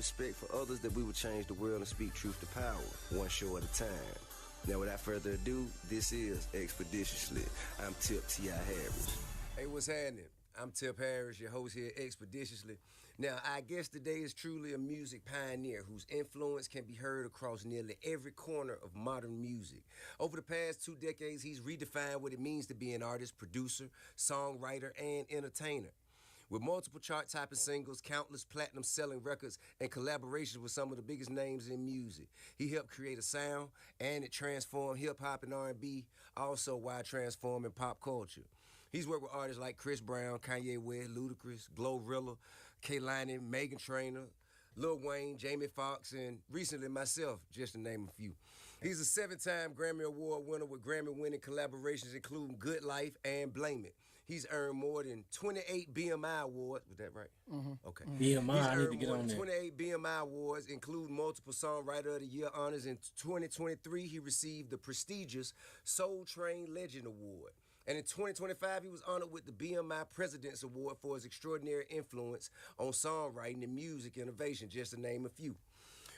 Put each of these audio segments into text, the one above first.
respect for others that we would change the world and speak truth to power, one show at a time. Now, without further ado, this is Expeditiously. I'm Tip T.I. Harris. Hey, what's happening? I'm Tip Harris, your host here Expeditiously. Now, our guest today is truly a music pioneer whose influence can be heard across nearly every corner of modern music. Over the past 2 decades, he's redefined what it means to be an artist, producer, songwriter, and entertainer. With multiple chart-topping singles, countless platinum-selling records, and collaborations with some of the biggest names in music, he helped create a sound, and it transformed hip-hop and R&B, also while transforming pop culture. He's worked with artists like Chris Brown, Kanye West, Ludacris, Glorilla, Kaylani, Megan Trainor, Lil Wayne, Jamie Foxx, and recently myself, just to name a few. He's a 7-time Grammy Award winner with Grammy-winning collaborations including Good Life and Blame It. He's earned more than 28 BMI awards. Was that right? Mm-hmm. Okay. BMI, I need to get more on than there. 28 BMI awards, including multiple Songwriter of the Year honors. In 2023, he received the prestigious Soul Train Legend Award. And in 2025, he was honored with the BMI President's Award for his extraordinary influence on songwriting and music innovation, just to name a few.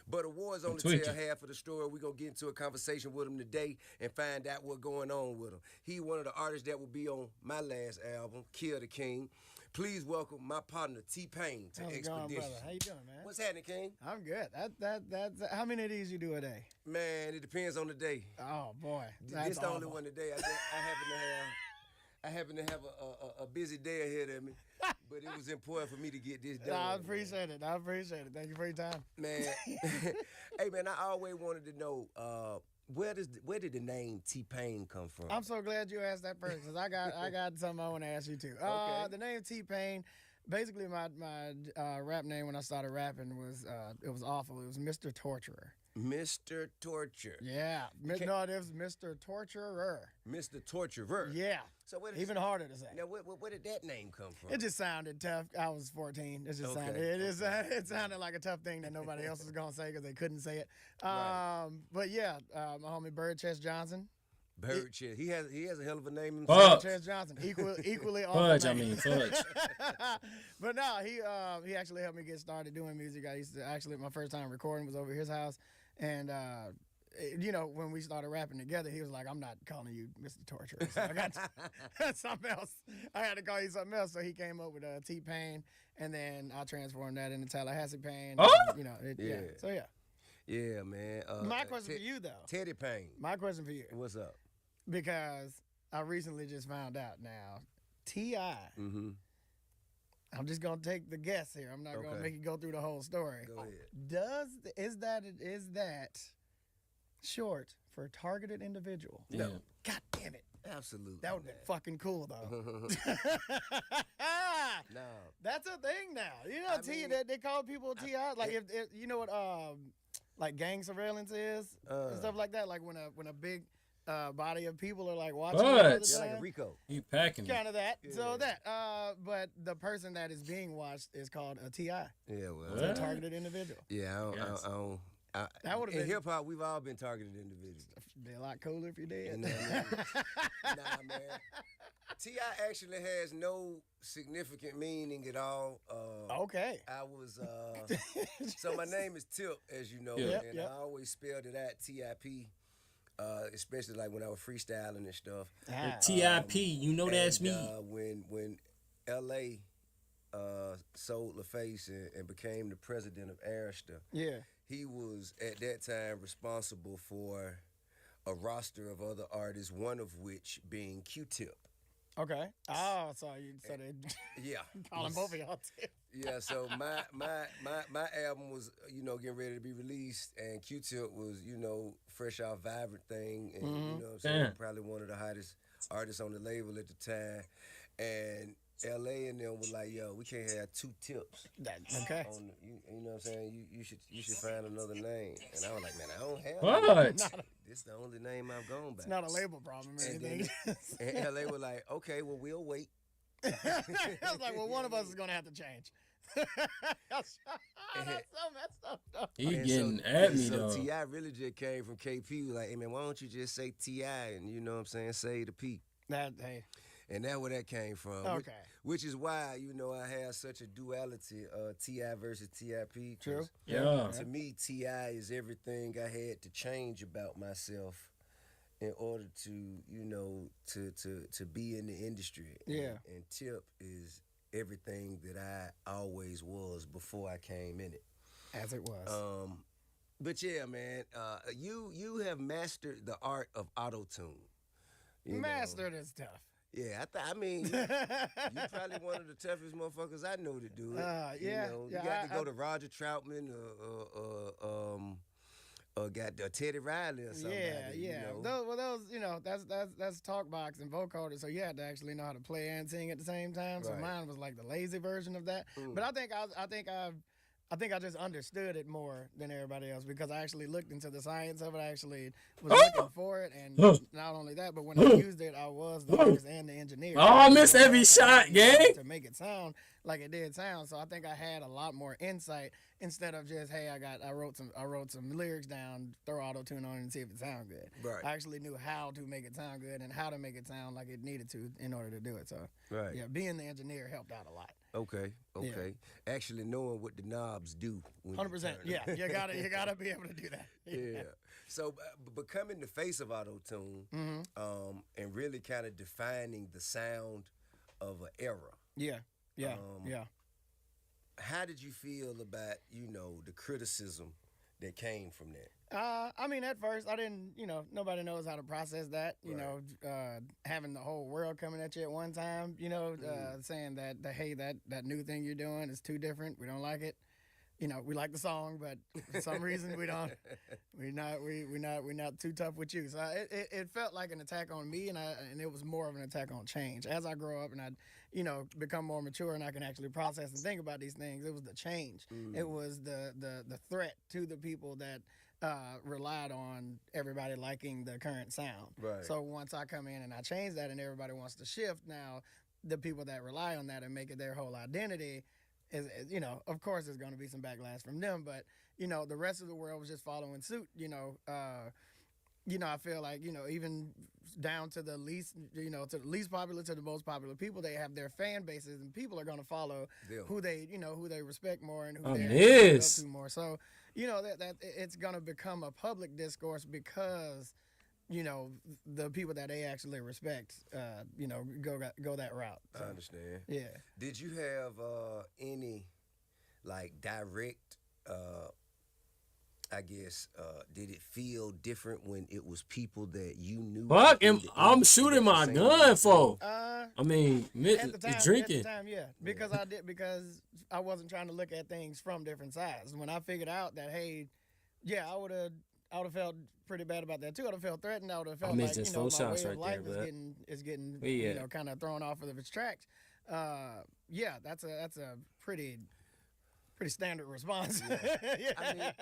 But awards only tell half of the story. We're going to get into a conversation with him today and find out what's going on with him. He's one of the artists that will be on my last album, Kill the King. Please welcome my partner, T-Pain, to Expedition. How's it going, brother? How you doing, man? What's happening, King? I'm good. That's how many of these you do a day? Man, it depends on the day. Oh, boy. This the only one today. I happen to have a busy day ahead of me, but it was important for me to get this done. I appreciate it. Thank you for your time. Man, hey, man, I always wanted to know, where did the name T-Pain come from? I'm so glad you asked that first, because I got something I want to ask you, too. Okay. The name T-Pain, basically my rap name when I started rapping was, it was awful. It was Mr. Torturer. Mr. Torture. Yeah. No, it was Mr. Torturer. Mr. Torturer. Yeah. So even harder to say. Now, where did that name come from? It just sounded tough. I was 14. It just it sounded like a tough thing that nobody else was gonna say because they couldn't say it. Right. But yeah, my homie Bird Chest Johnson. Bird Chest. He has a hell of a name Bird himself. Chest Johnson. Equally Fudge, awesome. Fudge. But no, he actually helped me get started doing music. I used to my first time recording was over his house, and when we started rapping together, he was like, "I'm not calling you Mr. Torturer. So I got something else. I had to call you something else." So he came up with T-Pain, and then I transformed that into Tallahassee Pain. Oh! Yeah. So yeah. Yeah, man. My question for you, though. Teddy Pain. My question for you. What's up? Because I recently just found out now, T.I. Mm-hmm. I'm just gonna take the guess here. I'm not gonna make you go through the whole story. Go ahead. Is that short for targeted individual? No. God damn it. Absolutely. That would be fucking cool though. No. That's a thing now. They call people T.I. Like if you know what like gang surveillance is and stuff like that. Like when a big body of people are like watching. But yeah, like a Rico. You packing it. Kind of that. Yeah. So that. But the person that is being watched is called a T.I. Yeah, well. It's a targeted individual. Yeah, I don't. That would've in been- hip hop, we've all been targeted individuals. Be a lot cooler if you did. Nah, man. T.I. actually has no significant meaning at all. Okay. I was so my name is Tip, as you know, Yeah. and I always spelled it out T-I-P. Especially like when I was freestyling and stuff. T.I.P., you know that's me. When L.A. Sold LaFace and became the president of Arista, Yeah. he was at that time responsible for a roster of other artists, one of which being Q-Tip. Okay. Oh, so they Yeah. calling both of y'all Tip. Yeah, so my album was, getting ready to be released, and Q-Tip was, fresh out Vibrant Thing, and you know what I'm saying, probably one of the hottest artists on the label at the time. And LA and them was like, yo, we can't have two tips. Okay. You know what I'm saying? You should find another name. And I was like, man, I don't have What? This is the only name I've gone by. It's not a label problem or And anything. and LA was like, okay, well, we'll wait. I was like, well, one of us is going to have to change. That's so messed up. He And getting so, at me, so though. T.I. really just came from KP. Was like, hey, man, why don't you just say T.I. and, you know what I'm saying, say the P. Hey. And that's where that came from. Okay. Which is why, I have such a duality, T.I. versus T.I.P. True. Yeah. To me, T.I. is everything I had to change about myself in order to, to be in the industry. Yeah. And Tip is everything that I always was before I came in it. As it was. But yeah, man, you have mastered the art of auto-tune. Mastered is tough. Yeah, I mean, you probably one of the toughest motherfuckers I know to do it. Yeah, you yeah, got to go to Roger Troutman or got Teddy Riley or something. Yeah. That's talk box and vocoder, so you had to actually know how to play and sing at the same time. So Right. mine was like the lazy version of that. But I think I just understood it more than everybody else because I actually looked into the science of it. I actually was looking for it, and not only that, but when I used it, I was the artist and the engineer. Oh, I missed every shot, gang. To make it sound like it did sound. So I think I had a lot more insight instead of just, hey, I wrote some lyrics down, throw auto tune on it and see if it sounds good. Right. I actually knew how to make it sound good and how to make it sound like it needed to in order to do it. So Right. yeah, being the engineer helped out a lot. Okay. Actually knowing what the knobs do. when you 100%. turn Yeah, them. you gotta be able to do that. Yeah. So becoming the face of auto-tune and really kind of defining the sound of an era. Yeah. How did you feel about, the criticism that came from that? I mean, at first, I didn't, nobody knows how to process that, having the whole world coming at you at one time, saying that, hey, that new thing you're doing is too different. We don't like it. We like the song, but for some reason we're not too tough with you. So it felt like an attack on me, and it was more of an attack on change. As I grow up and I, become more mature and I can actually process and think about these things, it was the change. It was the threat to the people that relied on everybody liking the current sound. Right. So once I come in and I change that and everybody wants to shift, now the people that rely on that and make it their whole identity is, of course there's going to be some backlash from them, but, the rest of the world was just following suit, I feel like, even down to the least, to the least popular to the most popular people, they have their fan bases and people are going to follow who they respect more and who they look up to more. So, that it's going to become a public discourse because, the people that they actually respect, go that route. So, I understand. Yeah. Did you have any, direct, did it feel different when it was people that you knew? Fuck, in the I'm industry shooting that my were gun saying for. At the time, drinking. At the time, yeah, because I wasn't trying to look at things from different sides. When I figured out that, hey, yeah, I would have felt pretty bad about that too. I would have felt threatened. I would have felt like, just my 4 way shots of right life there, is getting Yeah. kind of thrown off of its tracks. Yeah, that's a pretty standard response. Yeah. I mean,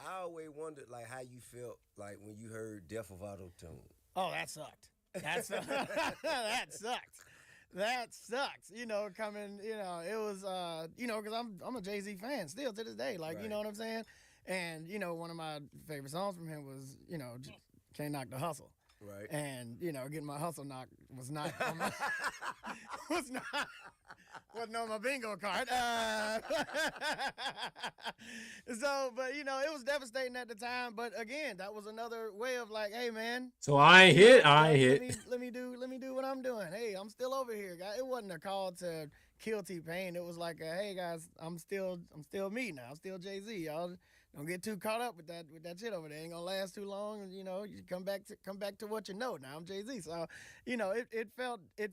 I always wondered how you felt when you heard Death of Auto Tune. Oh, that sucked. That sucked. That sucks. Coming. It was. Because I'm a Jay-Z fan still to this day. Right. You know what I'm saying. And one of my favorite songs from him was Can't Knock the Hustle. Right. And getting my hustle knocked was not on my, wasn't on my bingo card. So, but it was devastating at the time. But again, that was another way of hey man. So I ain't hit. Let me do what I'm doing. Hey, I'm still over here, guys. It wasn't a call to kill T-Pain. It was hey guys, I'm still me now. I'm still Jay-Z. Y'all don't get too caught up with that shit over there. Ain't gonna last too long. And, you come back to what you know. Now I'm Jay-Z. So, it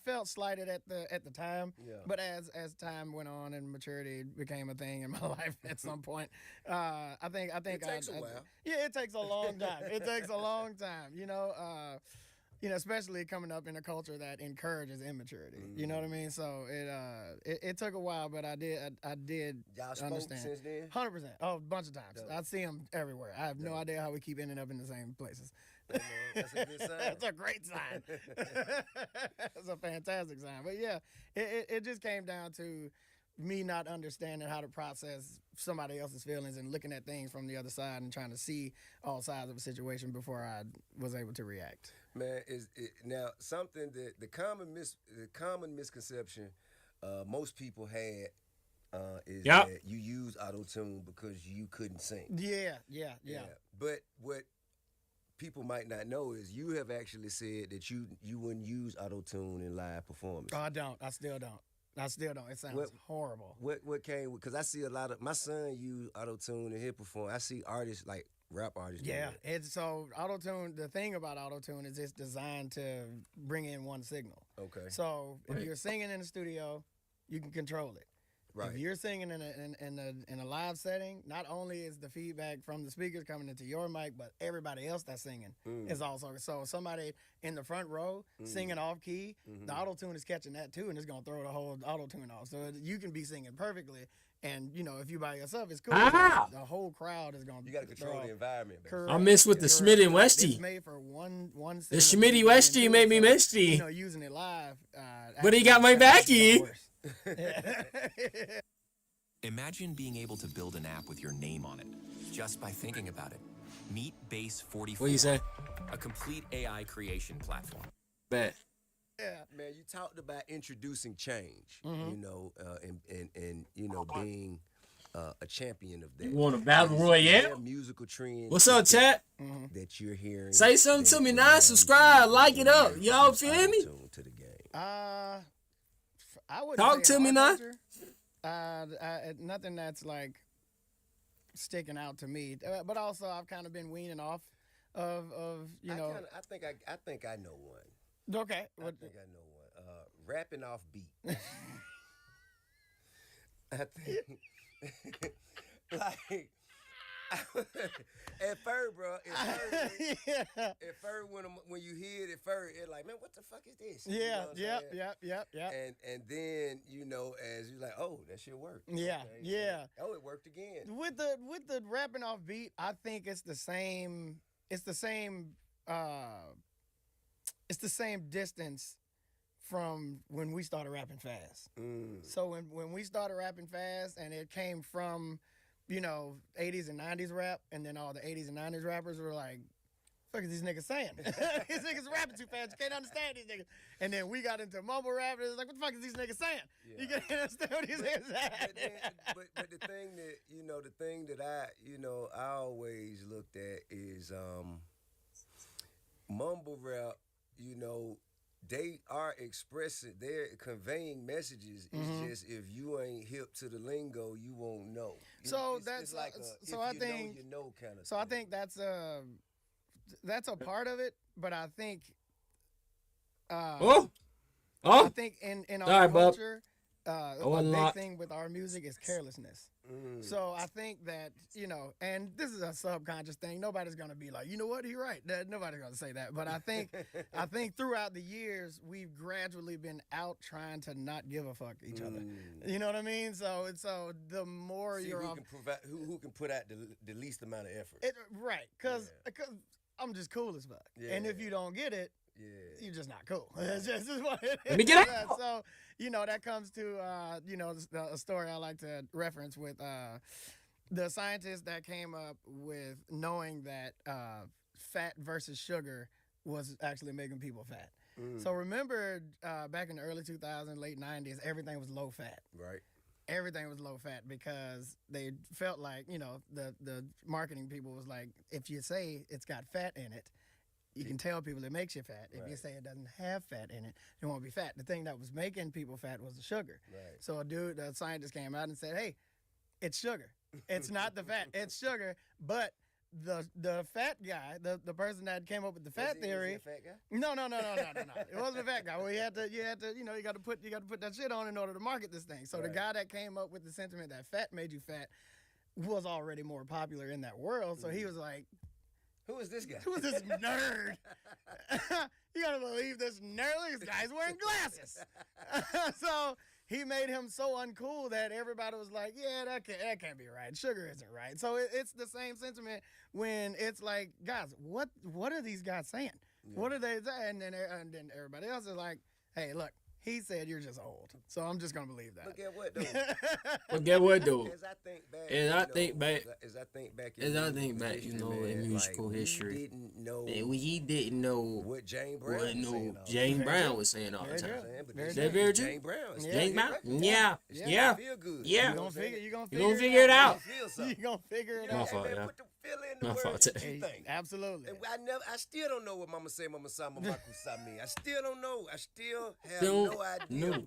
felt slighted at the time. Yeah. But as time went on and maturity became a thing in my life at some point, I think It takes a while. Yeah, it takes a long time. It takes a long time. Especially coming up in a culture that encourages immaturity. You know what I mean? So it took a while, but I did Y'all spoke understand. since then? 100%. Oh, a bunch of times. Dope. I see them everywhere. I have no idea how we keep ending up in the same places. Hey, man, that's a good sign. That's a great sign. That's a fantastic sign. But yeah, it just came down to me not understanding how to process somebody else's feelings and looking at things from the other side and trying to see all sides of a situation before I was able to react. Man, now something that the common misconception most people had is Yep. that you use auto tune because you couldn't sing. Yeah. But what people might not know is you have actually said that you wouldn't use auto tune in live performance. Oh, I don't. I still don't. It sounds horrible. What came with? Because I see a lot of my son use auto tune in his performance. I see artists like rap artists. Yeah, do that. it's so auto tune. The thing about auto tune is it's designed to bring in one signal. Okay. So if you're singing in the studio, you can control it. Right. If you're singing in a live setting, not only is the feedback from the speakers coming into your mic, but everybody else that's singing is also. So somebody in the front row singing off key, the auto tune is catching that too, and it's gonna throw the whole auto tune off. So you can be singing perfectly, and if you by yourself, it's cool. Ah! The whole crowd is gonna. You got to control the environment. Baby. Correct. I miss with the Schmidt and Westy. It's made for one. The Schmitty Westy made me misty. Using it live. But he got my backy. Imagine being able to build an app with your name on it, just by thinking about it. Meet Base 44. What you say? A complete AI creation platform. Bet. Yeah. Man, you talked about introducing change, and being a champion of that. You want a battle Is there royale? a musical trend? What's up, chat? That you're hearing. Say something to me now. Subscribe, like it up. Y'all feel me? To the game. I would Talk to me now. Nothing that's like sticking out to me, but also I've kind of been weaning off of I think I know one. Okay. I think I know one. Rapping off beat. I think like at first, bro. At first, when you hear it at first, it's like, man, what the fuck is this? You know what I'm saying? And then as you like, oh, that shit worked. Yeah, Okay. yeah. Oh, it worked again. With the rapping off beat, I think it's the same. It's the same distance from when we started rapping fast. So when we started rapping fast, and it came from 80s and 90s rap, and then all the 80s and 90s rappers were like, fuck is these niggas saying? These niggas rapping too fast, you can't understand these niggas. And then we got into mumble rap, and it's like, what the fuck is these niggas saying? Yeah. You can't understand what these niggas saying. But the thing that I always looked at is mumble rap, they are expressing, they're conveying messages. It's just if you ain't hip to the lingo, you won't know. So it's that's like I think kind of. So I think that's a part of it, but I think I think in our Sorry, bub. culture, I a wasn't big locked. thing with our music is carelessness. So I think that, and this is a subconscious thing. Nobody's gonna be like, you know what, you're right. Nobody's gonna say that. But I think throughout the years we've gradually been out trying to not give a fuck each other. You know what I mean? So the more See you're who off, can provide, who can put out the least amount of effort. right? Because I'm just cool as fuck. And if you don't get it, you're just not cool. It's just what it is. Let me get out. So, that comes to, a story I like to reference with the scientists that came up with knowing that fat versus sugar was actually making people fat. So remember back in the early 2000s, late 90s, everything was low fat. Right. Everything was low fat because they felt like, the marketing people was like, if you say it's got fat in it, you can tell people it makes you fat. If you say it doesn't have fat in it, it won't be fat. The thing that was making people fat was the sugar. Right. So a scientist came out and said, hey, it's sugar. It's not the fat. It's sugar. But the fat guy, the person that came up with the fat theory. Was he a fat guy? No. It wasn't a fat guy. Well, you had to, you got to put that shit on in order to market this thing. So the guy that came up with the sentiment that fat made you fat was already more popular in that world. So he was like, who is this guy? who is this nerd? You gotta believe this nerd. This guy's wearing glasses. So he made him so uncool that everybody was like, yeah, that can't be right. Sugar isn't right. So it's the same sentiment when it's like, guys, what are these guys saying? Yeah. What are they saying? And then everybody else is like, hey, look, he said you're just old. So I'm just gonna believe that. But get what, though? But get what, though? As I think back, And I think back. As as I think back, As I think back, you know, in musical history, we didn't know he didn't know what Jane Brown was saying. Jane Brown was saying all the time. But Is that very true? Jane Brown. Jane Brown? Yeah. Feel good. Yeah. You gonna figure it out. You gonna figure it You know, out. My fault, hey, man, yeah. put the feel in the My word. fault. What you think? Absolutely. And I still don't know what Mama say, Mama sa, Mama sa mean. I still don't know. I still have Don't no idea know.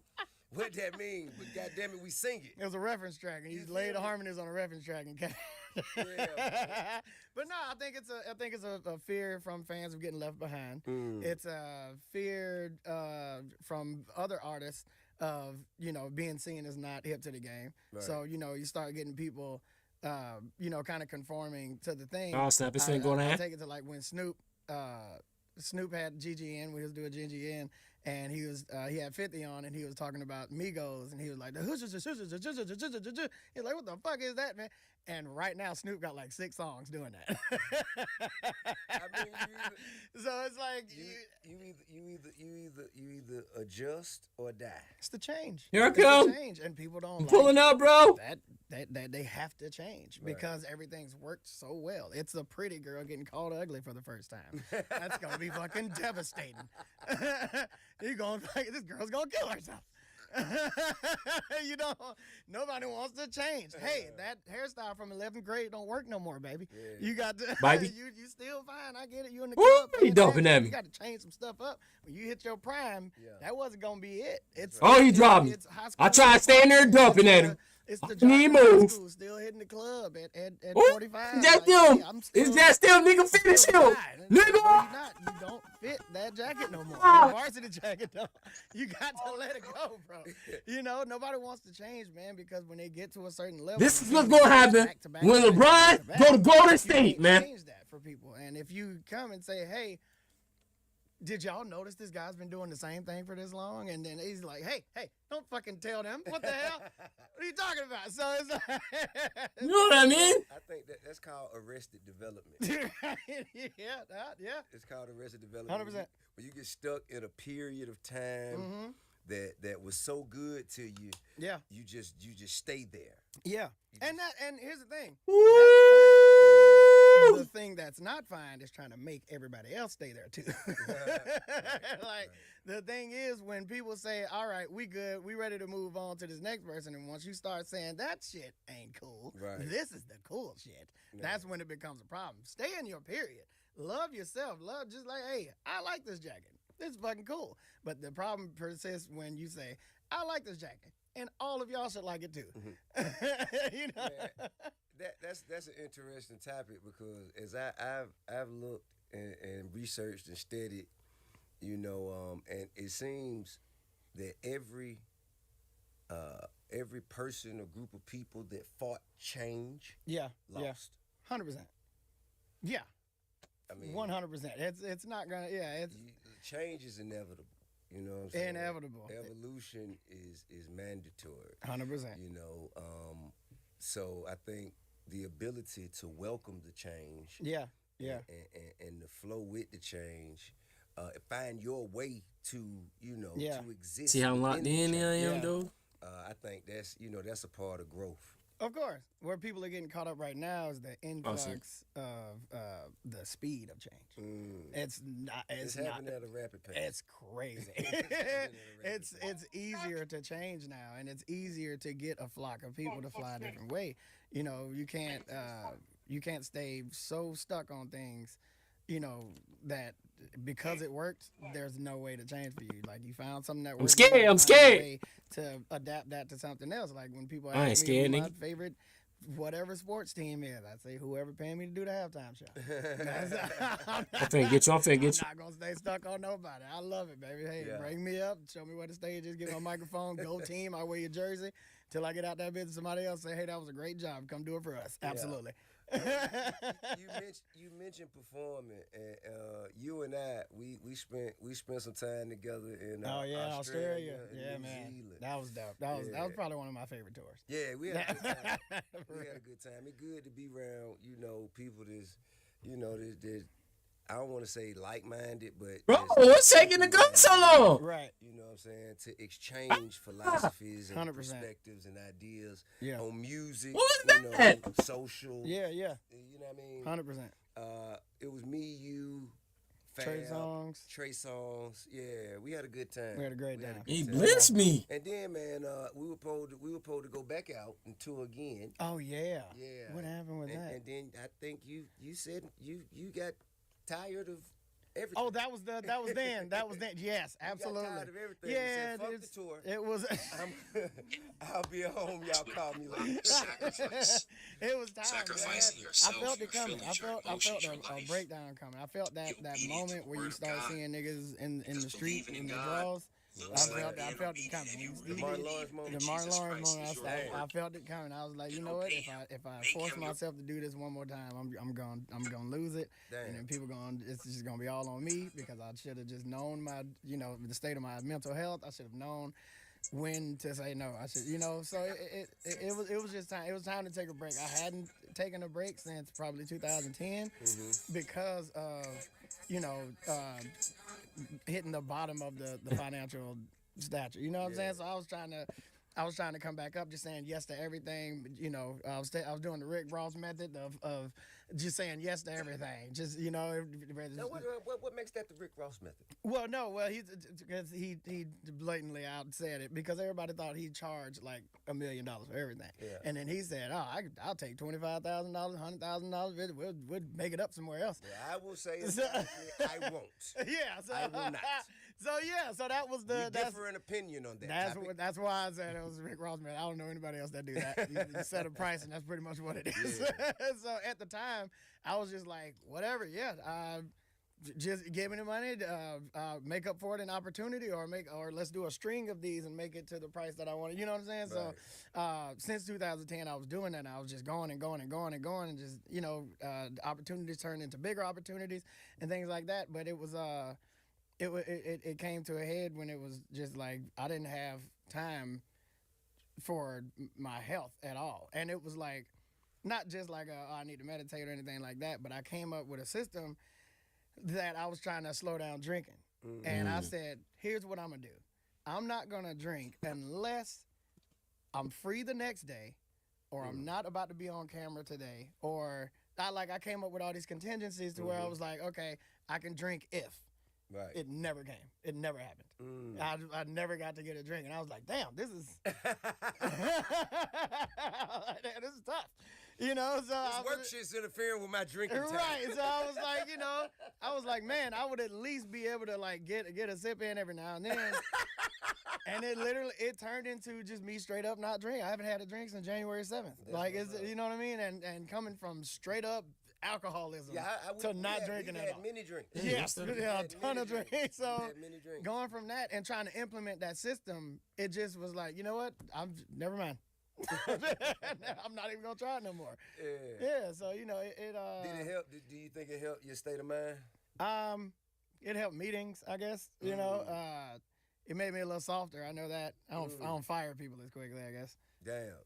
what that means. But goddamn it, we sing it. It was a reference track, and you laid the harmonies on a reference track and Yeah, but no, I think it's a fear from fans of getting left behind. Mm. It's a fear from other artists of being seen as not hip to the game. Right. So you start getting people kind of conforming to the thing. Oh, snap, this thing going I on. take it to like when Snoop had GGN, we was doing GGN, and he had 50 on, and he was talking about Migos, and he was like, he's like, what the fuck is that, man? And right now, Snoop got like 6 songs doing that. I mean, So it's like you either adjust or die. it's the change. Here I It's the come. change, and people don't I'm like pulling up, bro. that they have to change because everything's worked so well. It's a pretty girl getting called ugly for the first time. That's gonna be fucking devastating. This girl's gonna kill herself. Nobody wants to change. Hey, that hairstyle from 11th grade don't work no more, baby. Yeah. You got to, Baby. you still fine. I get it. You in the Woo, club. he dumping at me. You got to change some stuff up. When you hit your prime, that wasn't gonna be it. It's Oh, he dropped me. it's high school I tried to stay in there dumping at him. It's the He jock in high move. school, still hitting the club at Ooh, 45. is that Like, them? hey, I'm Is still- that still nigga finish still him? fine. Nigga! No, you're not. You don't fit that jacket no more. Ah. That varsity jacket, no. You got to let it go, bro. Nobody wants to change, man, because when they get to a certain level, This is they what's can't gonna happen back to back when to back LeBron to back. go to Golden You State, can't man. change that for people. And if you come and say, hey, did y'all notice this guy's been doing the same thing for this long? And then he's like, hey, don't fucking tell them. What the hell? What are you talking about? So it's like, You know what I mean? I think that's called arrested development. yeah. It's called arrested development. 100%. When you get stuck in a period of time that was so good to you, Yeah. you just stay there. Yeah. And here's the thing. Woo! The thing that's not fine is trying to make everybody else stay there too. The thing is when people say, all right, we good, we ready to move on to this next person, and once you start saying that shit ain't cool, this is the cool shit, that's when it becomes a problem. Stay in your period. Love yourself. Love just like, hey, I like this jacket. This is fucking cool. But the problem persists when you say, I like this jacket, and all of y'all should like it too. That's an interesting topic because as I've looked and researched and studied, and it seems that every person or group of people that fought change lost. 100%. Yeah. I mean, 100%. It's not gonna. Yeah, it's change is inevitable. You know what I'm saying? inevitable. Evolution is mandatory. 100%. So I think the ability to welcome the change. Yeah. And to flow with the change, find your way to to exist. See how locked within the in I change. am, though? I think that's a part of growth. Of course. Where people are getting caught up right now is the influx of the speed of change. It's not. It's happening at a rapid pace. It's crazy. It's easier to change now, and it's easier to get a flock of people to fly a different way. You can't stay so stuck on things, that because it worked, there's no way to change for you. Like you found something that works. I'm scared. To adapt that to something else. Like when people I ain't ask me scared, who my nigga. favorite whatever sports team is, I say whoever paying me to do the halftime show. I'm finna get you. I'm not gonna stay stuck on nobody. I love it, baby. Hey, bring me up, show me where the stage is, give me a microphone, go team. I wear your jersey till I get out that business. Somebody else say, hey, that was a great job. Come do it for us. Absolutely. You mentioned performing, and you and I we spent some time together in Australia. and Yeah, New man, Zealand. that was dope. That was probably one of my favorite tours. Yeah, we had a good time. We had a good time. It's good to be around, people that's, that I don't want to say like-minded, but Bro, just what's taking the gun so long? Right. You know what I'm saying? To exchange philosophies and 100%. perspectives and ideas Yeah. on music. What was that? Social. Yeah. You know what I mean? 100%. It was me, you, Trey Fab, Songz. Trey Songz. Yeah, we had a good time. We had a great time. He blitzed me. And then, man, we were supposed to go back out and tour again. Oh yeah. Yeah. What happened with that? And then I think you said you got tired of everything. Oh, that was then. Yes, absolutely. You got tired of everything. Yeah, You said, fuck the tour. It was. I'll be at home. Y'all call me later. It was time. Sacrificing Man. yourself, I felt your it coming. feelings, I your felt emotions, a your life. breakdown coming. I felt that obedient moment to where the you word start of God. seeing niggas in the Because street believing in in the God draws. looks like I felt being it coming. obedient The every Martin day. Lawrence moment. The Jesus Martin Lawrence Christ moment. is your I Lord. felt it coming. I was like, you And know what? obey If I Make force him your- myself to do this one more time, I'm gonna lose it. Damn. And then it's just gonna be all on me because I should have just known the state of my mental health. I should have known when to say no. I should, So it was just time. It was time to take a break. I hadn't taken a break since probably 2010 because of hitting the bottom of the financial stature. You know what I'm saying? So I was trying to come back up, just saying yes to everything. I was doing the Rick Ross method of just saying yes to everything. Just Now, what makes that the Rick Ross method? He blatantly out said it because everybody thought he charged like $1 million for everything. Yeah. And then he said, I'll take $25,000, $100,000. We'll make it up somewhere else. Well, I will say I won't. Yeah. I will not. So that was We differ in opinion on that topic. That's why I said it was Rick Ross method. I don't know anybody else that do that. You set a price and that's pretty much what it is. Yeah. So at the time, I was just like, whatever, just give me the money, make up for it in opportunity, or let's do a string of these and make it to the price that I wanted. You know what I'm saying? Right. So since 2010, I was doing that. And I was just going and going and going and going, and just opportunities turned into bigger opportunities and things like that. But it was it came to a head when it was just like I didn't have time for my health at all, and it was like. Not just like I need to meditate or anything like that, but I came up with a system that I was trying to slow down drinking. And I said, here's what I'm going to do. I'm not going to drink unless I'm free the next day or I'm not about to be on camera today. Or I came up with all these contingencies to where I was like, okay, I can drink if. Right. It never came. It never happened. I never got to get a drink. And I was like, damn, this is this is tough. So This work shit's interfering with my drinking time. right. So I was like, man, I would at least be able to get a sip in every now and then. And it turned into just me straight up not drinking. I haven't had a drink since January 7th. You know what I mean? And coming from straight up alcoholism to not drinking at all. Many drinks. Yes, a ton of drinks. So many drinks. going from that and trying to implement that system, it just was like, you know what? Never mind. I'm not even gonna try it no more. Yeah. So Did it help? Do you think it helped your state of mind? It helped meetings, I guess. It made me a little softer. I know that. I don't fire people as quickly, I guess. Damn.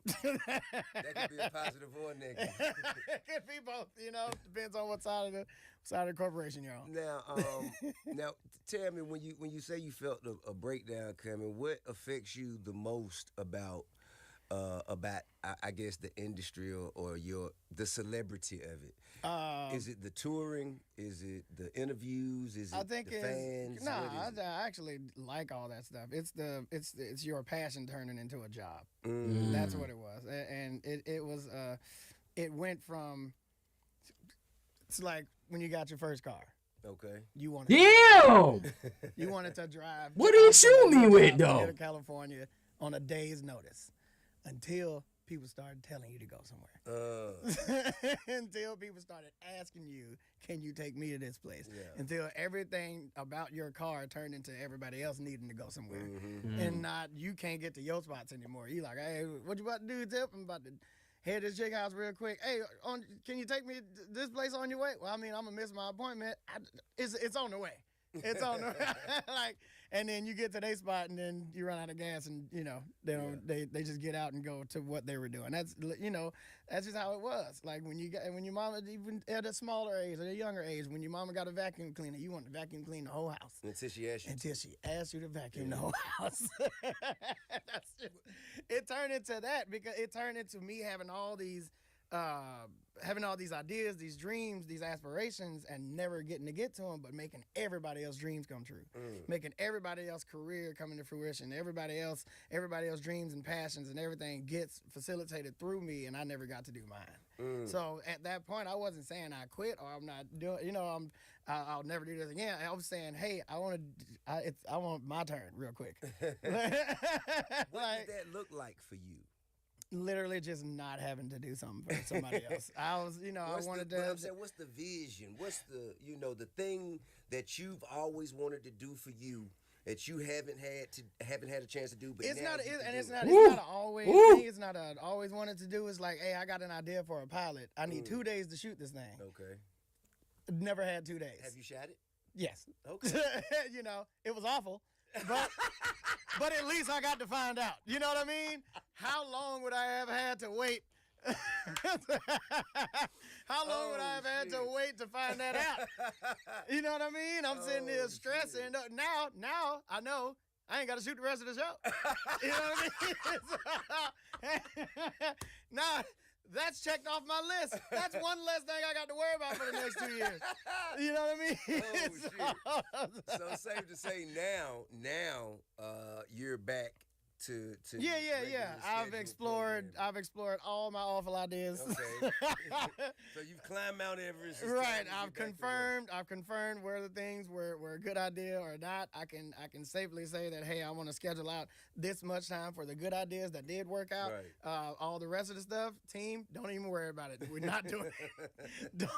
That could be a positive or a negative. It could be both. Depends on what side of the corporation you're on. Now, tell me when you say you felt a breakdown coming, what affects you the most about I guess the industry or the celebrity of it? Is it the touring? Is it the interviews? Is it the fans? I actually like all that stuff. It's your passion turning into a job. That's what it was, and it went from. It's like when you got your first car. Okay. You wanted to drive. What are you shooting me with, though? To California on a day's notice. Until people started telling you to go somewhere. Until people started asking you, can you take me to this place? Yeah. Until everything about your car turned into everybody else needing to go somewhere. And you can't get to your spots anymore. You like, hey, what you about to do, Tip? I'm about to head to this chick house real quick. Hey, can you take me to this place on your way? Well, I mean, I'm going to miss my appointment. It's on the way. It's on the like, and then you get to their spot, and then you run out of gas, and they don't. They just get out and go to what they were doing. That's that's just how it was. Like when your mama, even at a smaller age or a younger age, when your mama got a vacuum cleaner, you want to vacuum clean the whole house. Until she asked you To vacuum the whole house. It turned into that because it turned into me having all these ideas, these dreams, these aspirations, and never getting to get to them, but making everybody else's dreams come true, making everybody else's career come into fruition, everybody else dreams and passions and everything gets facilitated through me, and I never got to do mine. So at that point, I wasn't saying I quit or I'm not doing, I'll never do this again. I was saying, hey, I want my turn real quick. What did that look like for you? Literally just not having to do something for somebody else. I was, I wanted to. I'm saying, what's the vision? What's the, the thing that you've always wanted to do for you that you haven't had a chance to do? But it's now not, you and can it's do not, it? it's not a always thing. It's not a always wanted to do. It's like, hey, I got an idea for a pilot. I need 2 days to shoot this thing. Okay. Never had 2 days. Have you shot it? Yes. Okay. It was awful, but at least I got to find out. You know what I mean? How long would I have had to wait? How long would I have had to wait to find that out? You know what I mean? I'm sitting there stressing. Now I know I ain't got to shoot the rest of the show. You know what I mean? Nah. That's checked off my list. That's one less thing I got to worry about for the next 2 years. You know what I mean? Oh, shit. So it's safe to say now, you're back to yeah. regular I've explored all my awful ideas. Okay. So you've climbed Mount Everest. Right. I've confirmed where the things were a good idea or not. I can safely say that, hey, I want to schedule out this much time for the good ideas that did work out. Right. All the rest of the stuff, team, don't even worry about it. We're not doing it.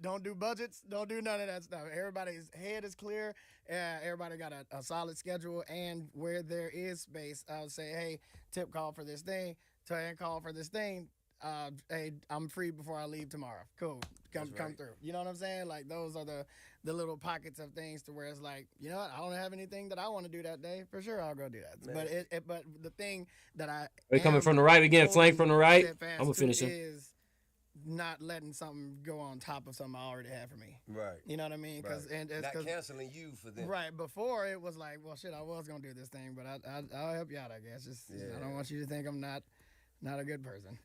Don't do budgets. Don't do none of that stuff. Everybody's head is clear. Everybody got a solid schedule, and where there is space, I would say, hey, Tip call for this thing. Tay call for this thing. Hey, I'm free before I leave tomorrow. Cool. Come through. You know what I'm saying? Like, those are the little pockets of things to where it's like, you know what? I don't have anything that I want to do that day. For sure, I'll go do that. Man. But the thing that They coming from the right again, flank from the right. I'm gonna finish him. Is not letting something go on top of something I already have for me. Right. You know what I mean? Not canceling you for them. Right. Before it was like, well, shit, I was gonna do this thing, but I'll help you out, I guess. I don't want you to think I'm not a good person.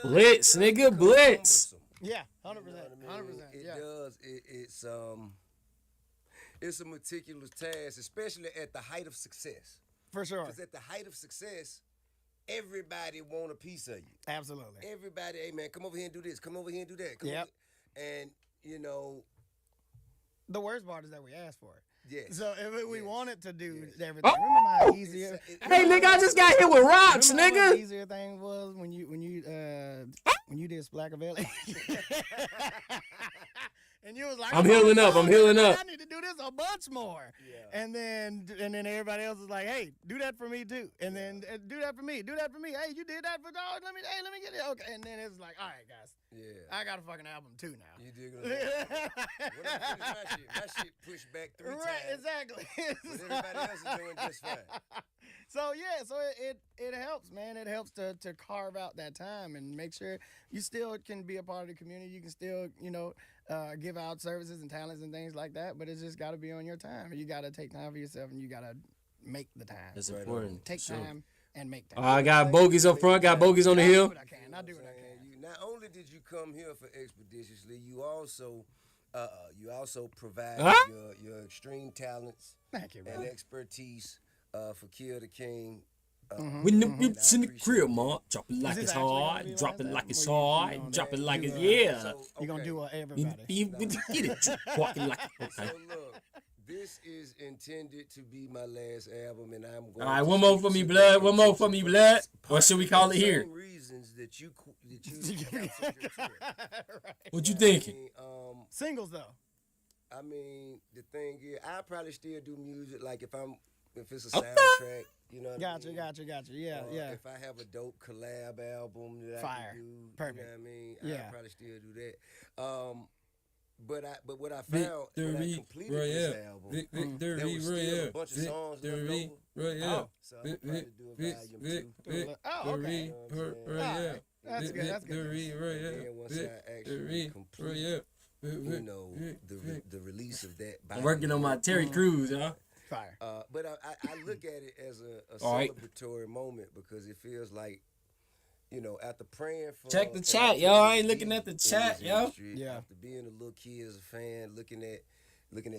Blitz, nigga, blitz. Yeah, 100%. 100%. It does. It's a meticulous task, especially at the height of success. For sure. Because at the height of success, everybody want a piece of you. Absolutely. Everybody, hey man, come over here and do this. Come over here and do that. And the worst part is that we asked for it. Yes. So if we wanted to do everything, remember how easy Hey, nigga, I just got hit with rocks, remember nigga. How easier thing was when you did Splackavelli. And you was like, I'm healing up. I need to do this a bunch more. Yeah. And then everybody else is like, hey, do that for me too. And then do that for me. Do that for me. Hey, you did that for dog. Let me get it. Okay. And then it's like, all right, guys. Yeah. I got a fucking album too now. You dig what I'm saying? When I finish my shit pushed back 3 times. Right, exactly. But everybody else is doing just fine. So it helps, man. It helps to carve out that time and make sure you still can be a part of the community. You can still, give out services and talents and things like that. But it's just got to be on your time. You got to take time for yourself, and you got to make the time. That's important. Take time and make time. I got bogeys up front. Got bogeys on the hill. I do what I can. Not only did you come here for Expeditiously, you also provide your extreme talents Thank you, and brother. expertise for Kill the King. When the whips in the crib, ma, drop it like it's hard, drop it like it's hard, drop it like it's You're gonna do everybody. Get it, walking like okay. So look, this is intended to be my last album, and I'm going. All right, one more for me, blood. One more for me, blood. Or should we call it here? Same reasons that you canceled your tour. What you thinking? Singles though. I mean, the thing is, I probably still do music. Like if it's a soundtrack, you know. Gotcha. Yeah. If I have a dope collab album that Fire. I can do, Perfect. You know what I mean? Yeah. I'll probably still do that. But what I found when I completed this album, there was still a bunch of songs left over. So I'm probably do a volume 2. Oh, okay. That's good. That's good. And then once I actually complete, you know, the release of that. I'm working on my Terry Crews, huh? Fire. But I look at it as a celebratory moment because it feels like, you know, after praying for... Check the chat, yo. I ain't looking at the chat, yo. Yeah. After being a little kid as a fan, looking at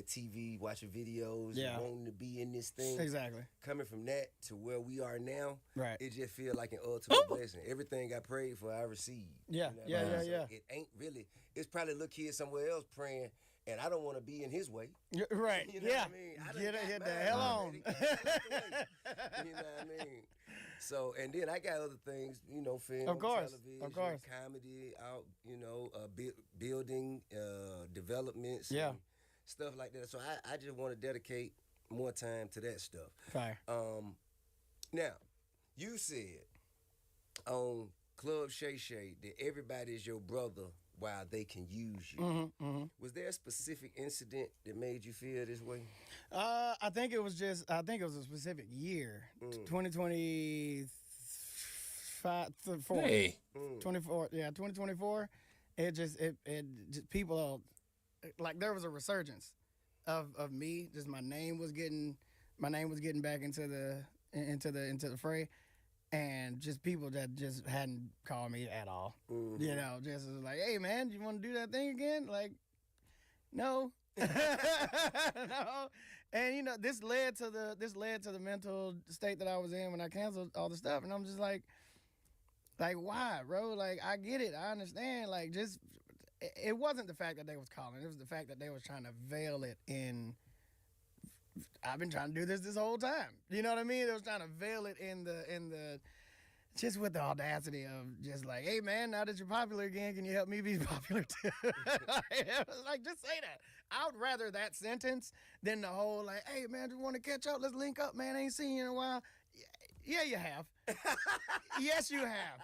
TV, watching videos, and wanting to be in this thing. Exactly. Coming from that to where we are now, right? It just feels like an ultimate blessing. Everything I prayed for, I received. Yeah, you know so it ain't really... It's probably a little kid somewhere else praying, and I don't want to be in his way. Right. You know what I mean? Get the hell on. You know what I mean? So, and then I got other things, you know, film, television, comedy, out, you know, building, developments, and stuff like that. So I just want to dedicate more time to that stuff. Fire. Now, you said on Club Shay Shay that everybody is your brother while they can use you. Was there a specific incident that made you feel this way? I think it was a specific year, 2024. Hey. 2024. It just people like there was a resurgence of me. Just my name was getting back into the fray. And just people that just hadn't called me at all, you know, just was like, "Hey, man, you want to do that thing again?" Like, no, no. And you know, this led to the mental state that I was in when I canceled all the stuff, and I'm just like, why, bro? Like, I get it, I understand. Like, just it wasn't the fact that they was calling; it was the fact that they was trying to veil it in. I've been trying to do this whole time. You know what I mean? They was trying to veil it in the just with the audacity of just like, hey man, now that you're popular again, can you help me be popular too? Like, just say that. I would rather that sentence than the whole like, hey man, do you want to catch up? Let's link up, man. I ain't seen you in a while. Yeah, you have. Yes, you have.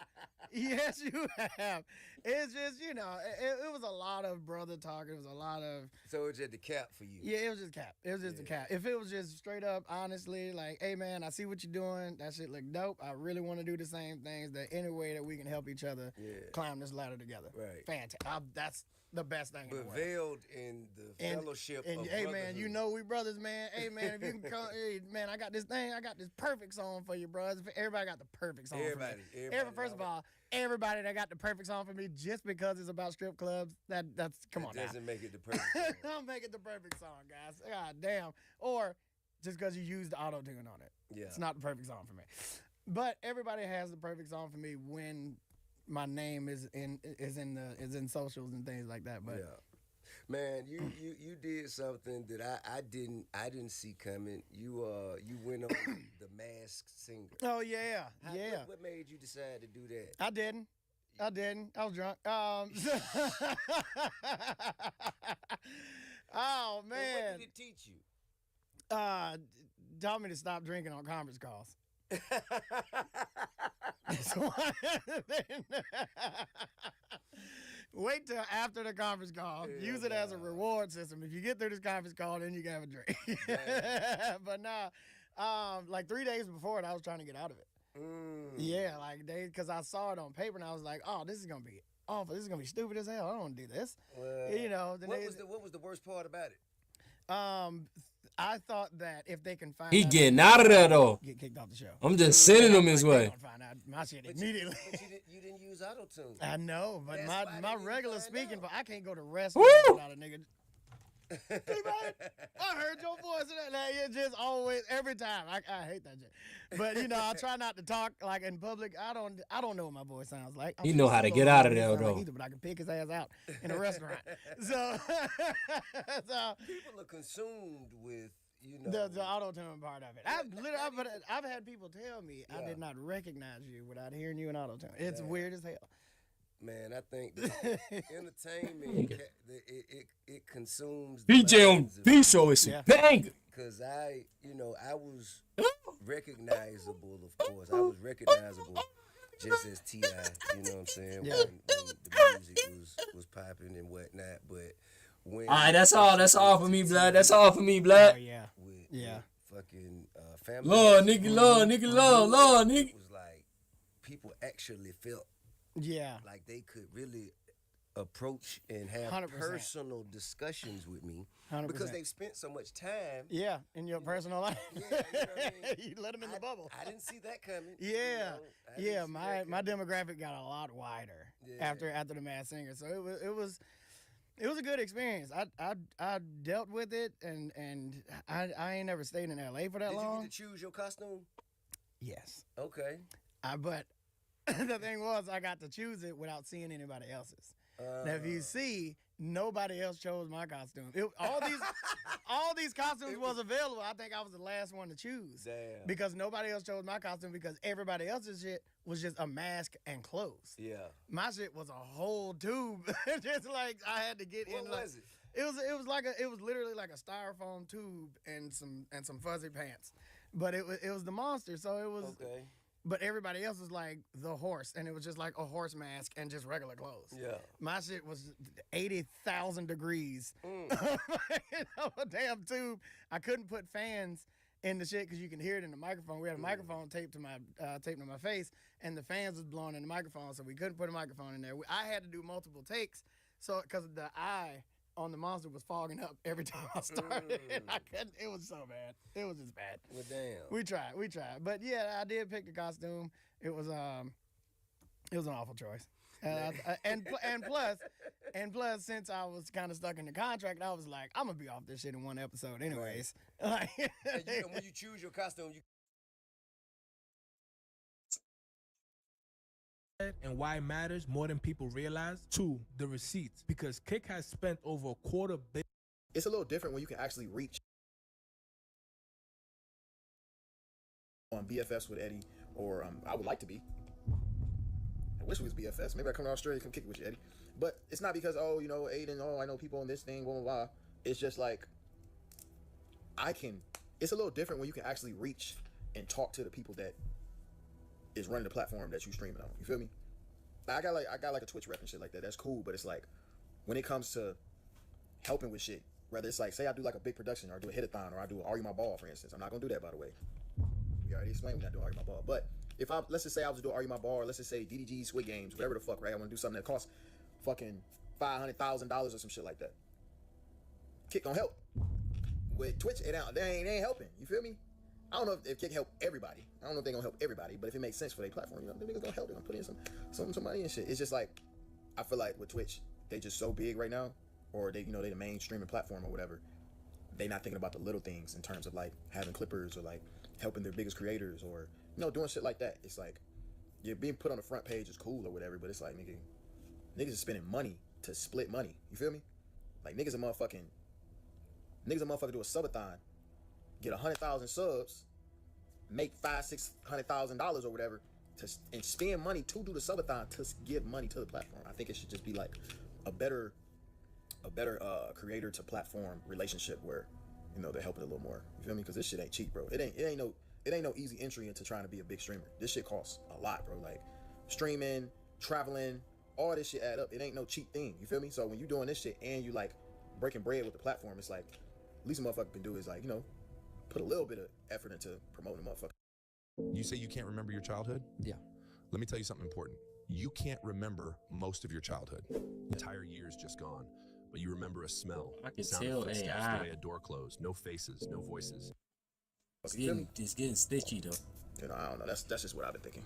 Yes, you have. It's just, you know, it was a lot of brother talk. It was a lot of... So it was just the cap for you? Yeah, it was just cap. It was just the cap. If it was just straight up, honestly, like, hey, man, I see what you're doing. That shit look dope. I really want to do the same things. That any way that we can help each other climb this ladder together. Right. Fantastic. That's the best thing in the world. But veiled in the fellowship of hey, man, you know we brothers, man. Hey, man, if you can come... Hey, man, I got this thing. I got this perfect song for you, bros. Everybody got the perfect song for me. First of all, everybody that got the perfect song for me just because it's about strip clubs, that's come on now. Doesn't make it the perfect song. Don't make it the perfect song, guys. God damn. Or just because you used auto-tune on it. Yeah. It's not the perfect song for me. But everybody has the perfect song for me when my name is in socials and things like that. But yeah. Man, you did something that I didn't see coming. You went on The Masked Singer. Oh yeah. What made you decide to do that? I didn't. I was drunk. Oh man. What did it teach you? Taught me to stop drinking on conference calls. That's why. Wait till after the conference call. Yeah, use it as a reward system. If you get through this conference call, then you can have a drink. But nah, like 3 days before it, I was trying to get out of it. Yeah, like because I saw it on paper and I was like, oh, this is gonna be awful. This is gonna be stupid as hell. I don't want to do this. Well, you know. What was the worst part about it? I thought that if they can find He out, getting out of there though. get kicked off the show. I'm just sending him his way. Find out my shit immediately. But you didn't use auto-tune. I know, but That's my why regular find speaking, out. but I can't go to restaurants without a nigga. T-Bone, I heard your voice. Like, it just always, every time. I hate that shit. But you know, I try not to talk like in public. I don't know what my voice sounds like. He know how to get out of there though. Either, but I can pick his ass out in a restaurant. So People are consumed with, you know, the auto-tune part of it. I've had people tell me I did not recognize you without hearing you in auto-tune. It's weird as hell. Man, I think that entertainment it consumes. BJ on B show is a banger. Because I was recognizable, of course. I was recognizable just as T.I., you know what I'm saying, when the music was popping and whatnot. But when All right, that's all. That's all for me, blood. That's all for me, blood. Oh yeah. with, Yeah. with fucking family. Lord, nigga, Lord, nigga, Lord, nigga. It was like people actually felt Yeah. like they could really approach and have 100%. personal discussions with me 100%. because they've spent so much time. Yeah, in your personal life. Yeah, you know what I mean? You let them in the bubble. I didn't see that coming. Yeah, you know? I didn't yeah. see My that my coming. demographic got a lot wider Yeah. after the Masked Singer, so it was a good experience. I dealt with it, and I ain't never stayed in LA for that Did long. you get to choose your costume? Yes, Okay. but the thing was, I got to choose it without seeing anybody else's. Now, if you see, nobody else chose my costume. All these costumes was available. I think I was the last one to choose. Damn. Because nobody else chose my costume because everybody else's shit was just a mask and clothes. Yeah. My shit was a whole tube. Just like I had to get What in. was it? It was literally like a styrofoam tube and some fuzzy pants. But it was the monster, so it was. Okay. But everybody else was like the horse, and it was just like a horse mask and just regular clothes. Yeah. My shit was 80,000 degrees. A damn tube. I couldn't put fans in the shit because you can hear it in the microphone. We had a microphone taped to my face, and the fans was blowing in the microphone, so we couldn't put a microphone in there. I had to do multiple takes, so because the eye on the monster was fogging up every time I started. I couldn't. It was so bad. It was just bad. Well, damn. We tried. But yeah, I did pick the costume. It was an awful choice. And plus, since I was kind of stuck in the contract, I was like, I'm gonna be off this shit in one episode, anyways. Like, And when you choose your costume, you and why it matters more than people realize. 2, the receipts, because Kick has spent over $250 million. It's a little different when you can actually reach on BFFs with Eddie, or I would like to be. I wish we was BFFs. Maybe I come to Australia, come kick it with you, Eddie. But it's not because, oh, you know, Aiden, oh, I know people on this thing, blah, blah, blah. It's just like, it's a little different when you can actually reach and talk to the people that is running the platform that you streaming on. You feel me? I got like a Twitch rep and shit like that. That's cool, but it's like when it comes to helping with shit, whether it's like, say I do like a big production or I do a hit-a-thon or I do an Argue My Ball, for instance. I'm not gonna do that, by the way. We already explained we're not doing Argue My Ball. But if let's just say I was to do Argue My Ball, or let's just say DDG, Squid Games, whatever the fuck, right? I want to do something that costs fucking $500,000 or some shit like that. Kick gonna help. With Twitch, they ain't helping. You feel me? I don't know if Kick help everybody. I don't know if they're gonna help everybody, but if it makes sense for their platform, you know, the niggas gonna help. They're gonna put in some money and shit. It's just like, I feel like with Twitch, they just so big right now, or they the main streaming platform or whatever. They not thinking about the little things in terms of like having clippers or like helping their biggest creators or doing shit like that. It's like, you're being put on the front page is cool or whatever, but it's like niggas is spending money to split money. You feel me? Like niggas a motherfucker do a subathon, get 100,000 subs, make $500,000-$600,000 or whatever, and spend money to do the subathon to give money to the platform. I think it should just be like a better creator to platform relationship where they're helping a little more. You feel me? Because this shit ain't cheap, bro. It ain't no easy entry into trying to be a big streamer. This shit costs a lot, bro. Like streaming, traveling, all this shit add up. It ain't no cheap thing. You feel me? So when you doing this shit and you like breaking bread with the platform, it's like least a motherfucker can do is like, put a little bit of effort into promoting the motherfucker. You say you can't remember your childhood? Yeah. Let me tell you something important. You can't remember most of your childhood. Entire year's just gone. But you remember a smell. I can sound tell of footsteps, AI. the way a door closed. No faces, no voices. It's getting stitchy though. I don't know. That's just what I've been thinking.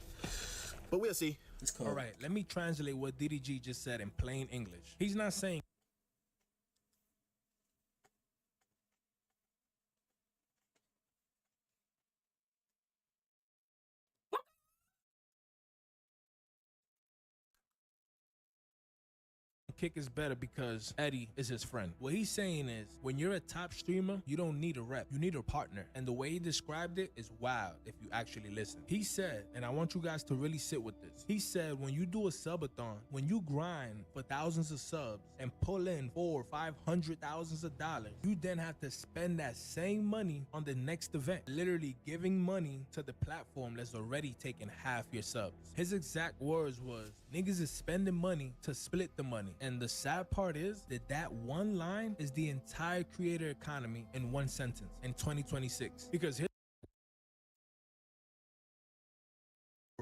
But we'll see. It's cool. All right, let me translate what DDG just said in plain English. He's not saying Kick is better because Eddie is his friend. What he's saying is, when you're a top streamer, you don't need a rep, you need a partner. And the way he described it is wild if you actually listen. He said, and I want you guys to really sit with this. He said, when you do a subathon, when you grind for thousands of subs and pull in $400,000 or $500,000, you then have to spend that same money on the next event, literally giving money to the platform that's already taken half your subs. His exact words was, niggas is spending money to split the money. And And the sad part is that that one line is the entire creator economy in one sentence in 2026. Because here's